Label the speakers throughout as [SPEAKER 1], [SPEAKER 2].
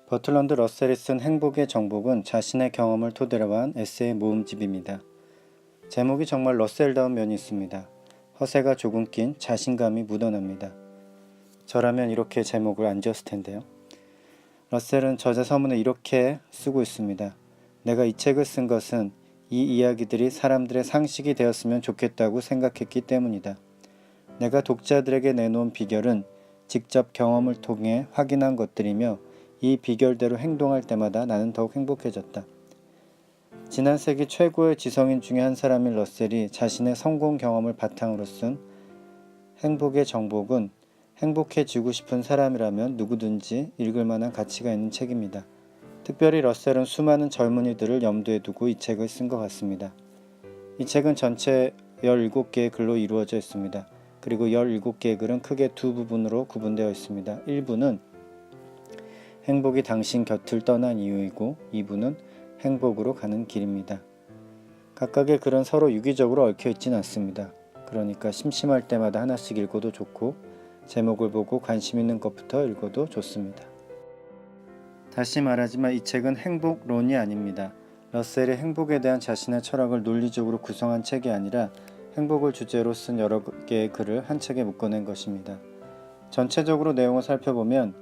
[SPEAKER 1] 버틀런드 러셀이 쓴 행복의 정복은 자신의 경험을 토대로 한 에세이 모음집입니다. 제목이 정말 러셀다운 면이 있습니다. 허세가 조금 낀 자신감이 묻어납니다. 저라면 이렇게 제목을 안 지었을 텐데요. 러셀은 저자 서문에 이렇게 쓰고 있습니다. 내가 이 책을 쓴 것은 이 이야기들이 사람들의 상식이 되었으면 좋겠다고 생각했기 때문이다. 내가 독자들에게 내놓은 비결은 직접 경험을 통해 확인한 것들이며 이 비결대로 행동할 때마다 나는 더욱 행복해졌다. 지난 세기 최고의 지성인 중에 한 사람인 러셀이 자신의 성공 경험을 바탕으로 쓴 행복의 정복은 행복해지고 싶은 사람이라면 누구든지 읽을 만한 가치가 있는 책입니다. 특별히 러셀은 수많은 젊은이들을 염두에 두고 이 책을 쓴 것 같습니다. 이 책은 전체 17개의 글로 이루어져 있습니다. 그리고 17개의 글은 크게 두 부분으로 구분되어 있습니다. 1부는 행복이 당신 곁을 떠난 이유이고 2부는 행복으로 가는 길입니다. 각각의 글은 서로 유기적으로 얽혀 있진 않습니다. 그러니까 심심할 때마다 하나씩 읽어도 좋고 제목을 보고 관심 있는 것부터 읽어도 좋습니다. 다시 말하지만 이 책은 행복론이 아닙니다. 러셀이 행복에 대한 자신의 철학을 논리적으로 구성한 책이 아니라 행복을 주제로 쓴 여러 개의 글을 한 책에 묶어낸 것입니다. 전체적으로 내용을 살펴보면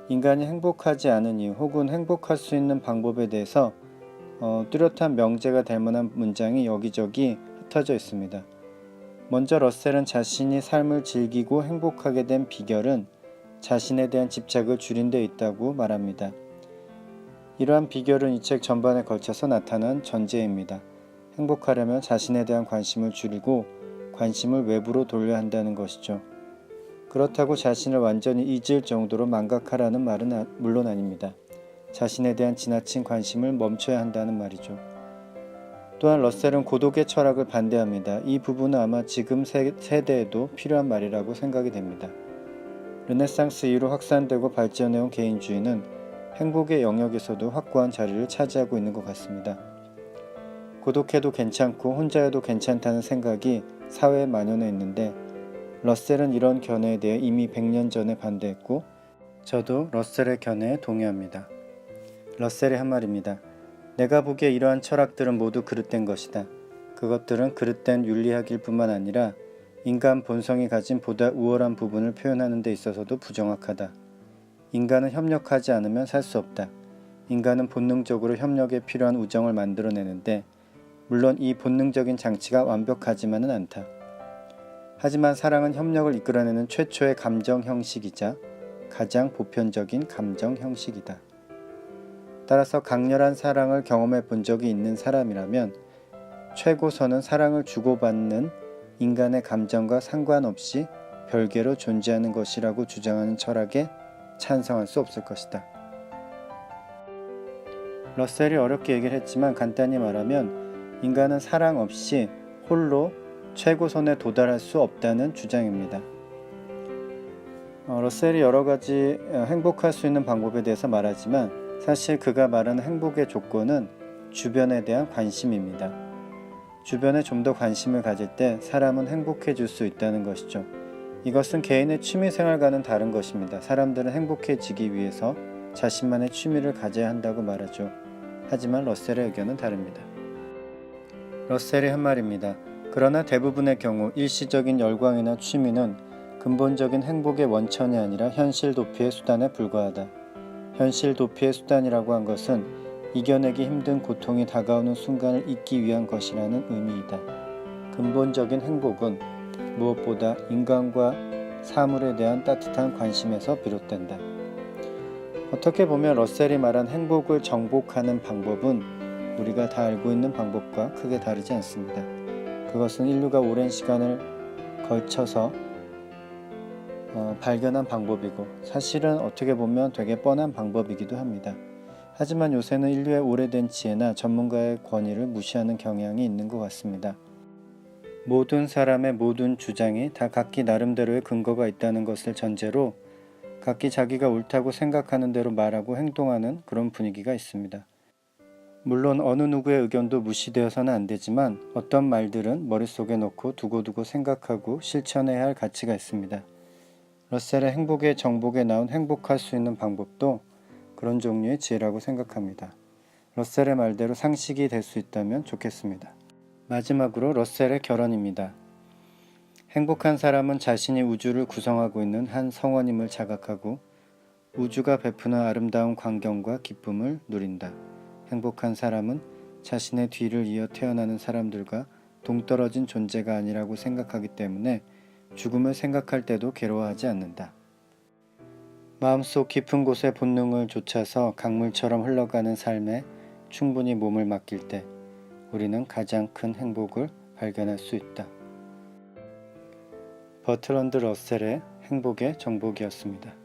[SPEAKER 1] 인간이 행복하지 않은 이유 혹은 행복할 수 있는 방법에 대해서 뚜렷한 명제가 될 만한 문장이 여기저기 흩어져 있습니다. 먼저 러셀은 자신이 삶을 즐기고 행복하게 된 비결은 자신에 대한 집착을 줄인 데 있다고 말합니다. 이러한 비결은 이 책 전반에 걸쳐서 나타난 전제입니다. 행복하려면 자신에 대한 관심을 줄이고 관심을 외부로 돌려야 한다는 것이죠. 그렇다고 자신을 완전히 잊을 정도로 망각하라는 말은 물론 아닙니다. 자신에 대한 지나친 관심을 멈춰야 한다는 말이죠. 또한 러셀은 고독의 철학을 반대합니다. 이 부분은 아마 지금 세대에도 필요한 말이라고 생각이 됩니다. 르네상스 이후로 확산되고 발전해온 개인주의는 행복의 영역에서도 확고한 자리를 차지하고 있는 것 같습니다. 고독해도 괜찮고 혼자여도 괜찮다는 생각이 사회에 만연해 있는데 러셀은 이런 견해에 대해 이미 100년 전에 반대했고 저도 러셀의 견해에 동의합니다. 러셀의 한 말입니다. 내가 보기에 이러한 철학들은 모두 그릇된 것이다. 그것들은 그릇된 윤리학일 뿐만 아니라 인간 본성이 가진 보다 우월한 부분을 표현하는 데 있어서도 부정확하다. 인간은 협력하지 않으면 살 수 없다. 인간은 본능적으로 협력에 필요한 우정을 만들어내는데 물론 이 본능적인 장치가 완벽하지만은 않다. 하지만 사랑은 협력을 이끌어내는 최초의 감정 형식이자 가장 보편적인 감정 형식이다. 따라서 강렬한 사랑을 경험해 본 적이 있는 사람이라면 최고선은 사랑을 주고받는 인간의 감정과 상관없이 별개로 존재하는 것이라고 주장하는 철학에 찬성할 수 없을 것이다. 러셀이 어렵게 얘기를 했지만 간단히 말하면 인간은 사랑 없이 홀로 최고선에 도달할 수 없다는 주장입니다. 러셀이 여러 가지 행복할 수 있는 방법에 대해서 말하지만 사실 그가 말하는 행복의 조건은 주변에 대한 관심입니다. 주변에 좀 더 관심을 가질 때 사람은 행복해질 수 있다는 것이죠. 이것은 개인의 취미생활과는 다른 것입니다. 사람들은 행복해지기 위해서 자신만의 취미를 가져야 한다고 말하죠. 하지만 러셀의 의견은 다릅니다. 러셀이 한 말입니다. 그러나 대부분의 경우 일시적인 열광이나 취미는 근본적인 행복의 원천이 아니라 현실 도피의 수단에 불과하다. 현실 도피의 수단이라고 한 것은 이겨내기 힘든 고통이 다가오는 순간을 잊기 위한 것이라는 의미이다. 근본적인 행복은 무엇보다 인간과 사물에 대한 따뜻한 관심에서 비롯된다. 어떻게 보면 러셀이 말한 행복을 정복하는 방법은 우리가 다 알고 있는 방법과 크게 다르지 않습니다. 그것은 인류가 오랜 시간을 걸쳐서 발견한 방법이고 사실은 어떻게 보면 되게 뻔한 방법이기도 합니다. 하지만 요새는 인류의 오래된 지혜나 전문가의 권위를 무시하는 경향이 있는 것 같습니다. 모든 사람의 모든 주장이 다 각기 나름대로의 근거가 있다는 것을 전제로 각기 자기가 옳다고 생각하는 대로 말하고 행동하는 그런 분위기가 있습니다. 물론 어느 누구의 의견도 무시되어서는 안 되지만 어떤 말들은 머릿속에 넣고 두고두고 생각하고 실천해야 할 가치가 있습니다. 러셀의 행복의 정복에 나온 행복할 수 있는 방법도 그런 종류의 지혜라고 생각합니다. 러셀의 말대로 상식이 될 수 있다면 좋겠습니다. 마지막으로 러셀의 결론입니다. 행복한 사람은 자신이 우주를 구성하고 있는 한 성원임을 자각하고 우주가 베푸는 아름다운 광경과 기쁨을 누린다. 행복한 사람은 자신의 뒤를 이어 태어나는 사람들과 동떨어진 존재가 아니라고 생각하기 때문에 죽음을 생각할 때도 괴로워하지 않는다. 마음속 깊은 곳의 본능을 쫓아서 강물처럼 흘러가는 삶에 충분히 몸을 맡길 때 우리는 가장 큰 행복을 발견할 수 있다. 버트런드 러셀의 행복의 정복이었습니다.